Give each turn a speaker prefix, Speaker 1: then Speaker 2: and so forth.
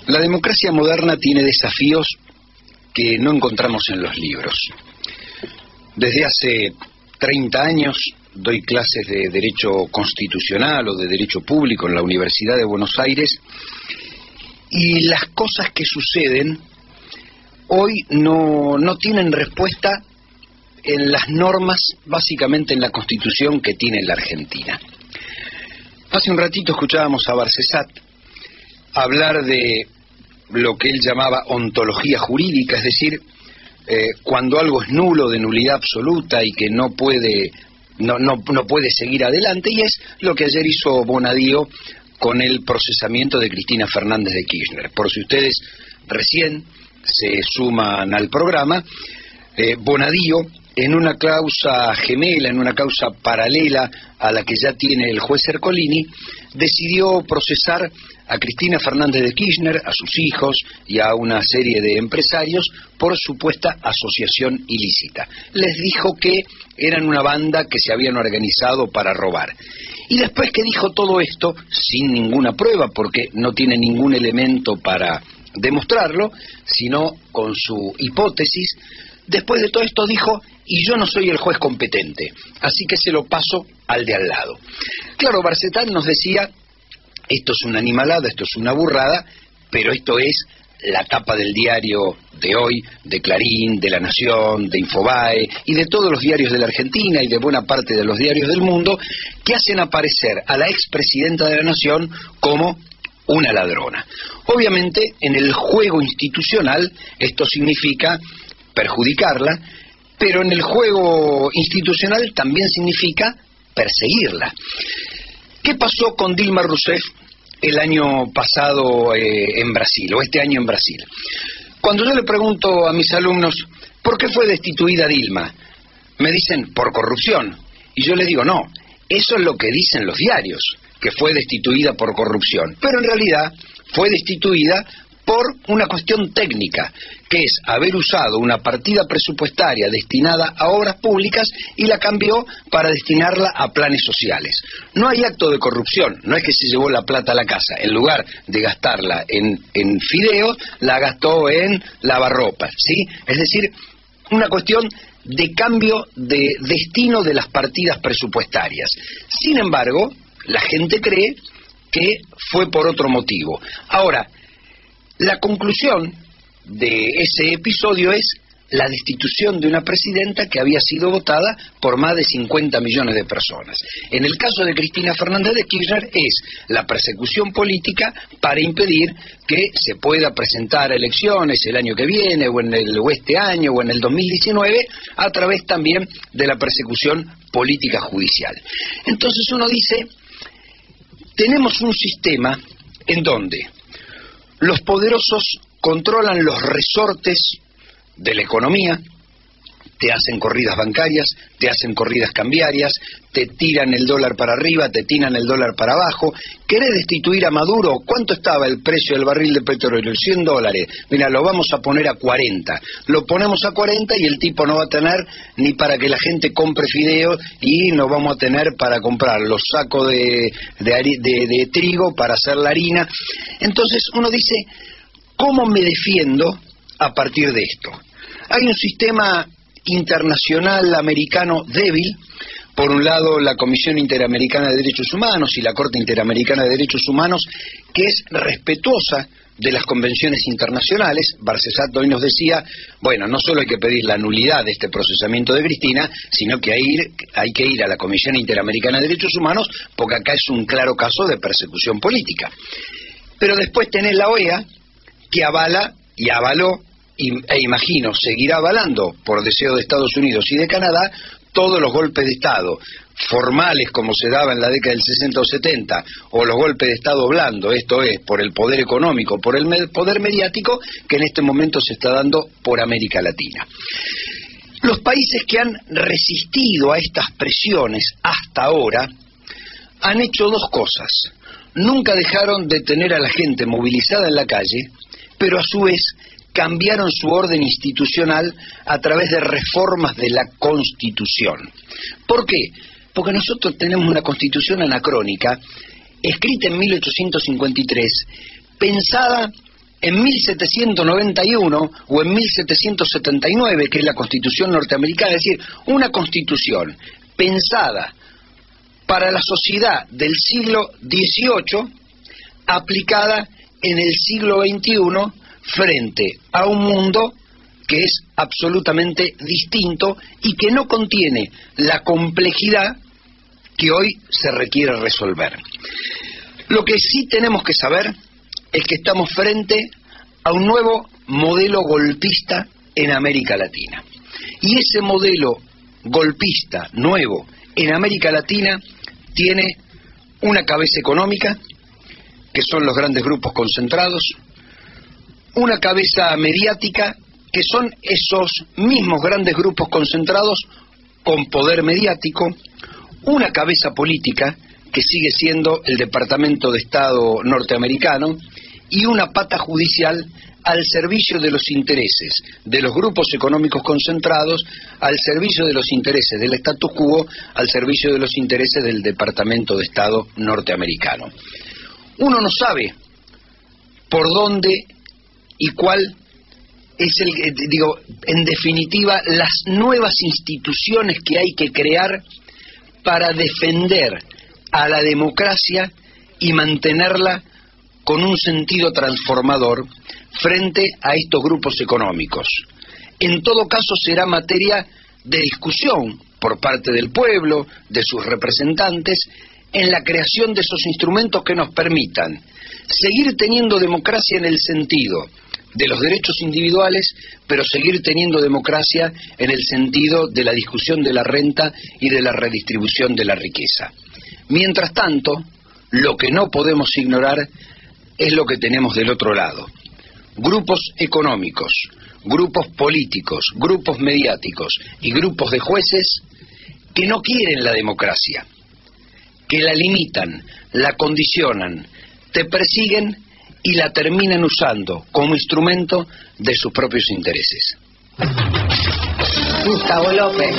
Speaker 1: La democracia moderna tiene desafíos que no encontramos en los libros. Desde hace 30 años doy clases de Derecho Constitucional o de Derecho Público en la Universidad de Buenos Aires, y las cosas que suceden hoy no tienen respuesta en las normas, básicamente en la Constitución que tiene la Argentina. Hace un ratito escuchábamos a Barcesat hablar de lo que él llamaba ontología jurídica, es decir, cuando algo es nulo, de nulidad absoluta y que no puede seguir adelante, y es lo que ayer hizo Bonadío con el procesamiento de Cristina Fernández de Kirchner. Por si ustedes recién se suman al programa, Bonadío, en una causa gemela, en una causa paralela a la que ya tiene el juez Ercolini, decidió procesar a Cristina Fernández de Kirchner, a sus hijos y a una serie de empresarios por supuesta asociación ilícita. Les dijo que eran una banda que se habían organizado para robar. Y después que dijo todo esto, sin ninguna prueba, porque no tiene ningún elemento para demostrarlo, sino con su hipótesis, después de todo esto dijo: y yo no soy el juez competente, así que se lo paso al de al lado. Claro, Barcesat nos decía: esto es una animalada, esto es una burrada, pero esto es la tapa del diario de hoy, de Clarín, de La Nación, de Infobae y de todos los diarios de la Argentina y de buena parte de los diarios del mundo, que hacen aparecer a la expresidenta de la Nación como una ladrona. Obviamente, en el juego institucional esto significa perjudicarla, pero en el juego institucional también significa perseguirla. ¿Qué pasó con Dilma Rousseff el año pasado en Brasil, o este año en Brasil? Cuando yo le pregunto a mis alumnos ¿por qué fue destituida Dilma?, me dicen: por corrupción. Y yo les digo: no, eso es lo que dicen los diarios, que fue destituida por corrupción, pero en realidad fue destituida por una cuestión técnica, que es haber usado una partida presupuestaria destinada a obras públicas y la cambió para destinarla a planes sociales. No hay acto de corrupción, no es que se llevó la plata a la casa, en lugar de gastarla en fideos, la gastó en lavarropas, ¿sí? Es decir, una cuestión de cambio de destino de las partidas presupuestarias. Sin embargo, la gente cree que fue por otro motivo. Ahora, la conclusión de ese episodio es la destitución de una presidenta que había sido votada por más de 50 millones de personas. En el caso de Cristina Fernández de Kirchner es la persecución política para impedir que se pueda presentar a elecciones el año que viene o este año o en el 2019, a través también de la persecución política judicial. Entonces uno dice, tenemos un sistema en donde los poderosos controlan los resortes de la economía, te hacen corridas bancarias, te hacen corridas cambiarias, te tiran el dólar para arriba, te tiran el dólar para abajo. ¿Querés destituir a Maduro? ¿Cuánto estaba el precio del barril de petróleo? $100. Mira, lo vamos a poner a 40. Lo ponemos a 40 y el tipo no va a tener ni para que la gente compre fideos, y no vamos a tener para comprar los sacos de trigo para hacer la harina. Entonces uno dice, ¿cómo me defiendo a partir de esto? Hay un sistema internacional americano débil. Por un lado, la Comisión Interamericana de Derechos Humanos y la Corte Interamericana de Derechos Humanos, que es respetuosa de las convenciones internacionales. Barcesat hoy nos decía, bueno, no solo hay que pedir la nulidad de este procesamiento de Cristina, sino que hay que ir a la Comisión Interamericana de Derechos Humanos, porque acá es un claro caso de persecución política. Pero después tenés la OEA, que avala y avaló, e imagino seguirá avalando por deseo de Estados Unidos y de Canadá, todos los golpes de Estado formales como se daba en la década del 60 o 70, o los golpes de Estado blando, esto es, por el poder económico, por el poder mediático, que en este momento se está dando por América Latina. Los países que han resistido a estas presiones hasta ahora han hecho dos cosas. Nunca dejaron de tener a la gente movilizada en la calle, pero a su vez cambiaron su orden institucional a través de reformas de la Constitución. ¿Por qué? Porque nosotros tenemos una Constitución anacrónica, escrita en 1853, pensada en 1791 o en 1779, que es la Constitución norteamericana, es decir, una Constitución pensada para la sociedad del siglo XVIII, aplicada en el siglo XXI frente a un mundo que es absolutamente distinto y que no contiene la complejidad que hoy se requiere resolver. Lo que sí tenemos que saber es que estamos frente a un nuevo modelo golpista en América Latina. Y ese modelo golpista nuevo en América Latina tiene una cabeza económica, que son los grandes grupos concentrados, una cabeza mediática, que son esos mismos grandes grupos concentrados con poder mediático, una cabeza política, que sigue siendo el Departamento de Estado norteamericano, y una pata judicial al servicio de los intereses de los grupos económicos concentrados, al servicio de los intereses del status quo, al servicio de los intereses del Departamento de Estado norteamericano. Uno no sabe por dónde y cuál es en definitiva, las nuevas instituciones que hay que crear para defender a la democracia y mantenerla con un sentido transformador frente a estos grupos económicos. En todo caso será materia de discusión por parte del pueblo, de sus representantes, en la creación de esos instrumentos que nos permitan seguir teniendo democracia en el sentido de los derechos individuales, pero seguir teniendo democracia en el sentido de la discusión de la renta y de la redistribución de la riqueza. Mientras tanto, lo que no podemos ignorar es lo que tenemos del otro lado. Grupos económicos, grupos políticos, grupos mediáticos y grupos de jueces que no quieren la democracia, que la limitan, la condicionan, te persiguen y la terminan usando como instrumento de sus propios intereses.
Speaker 2: Gustavo López.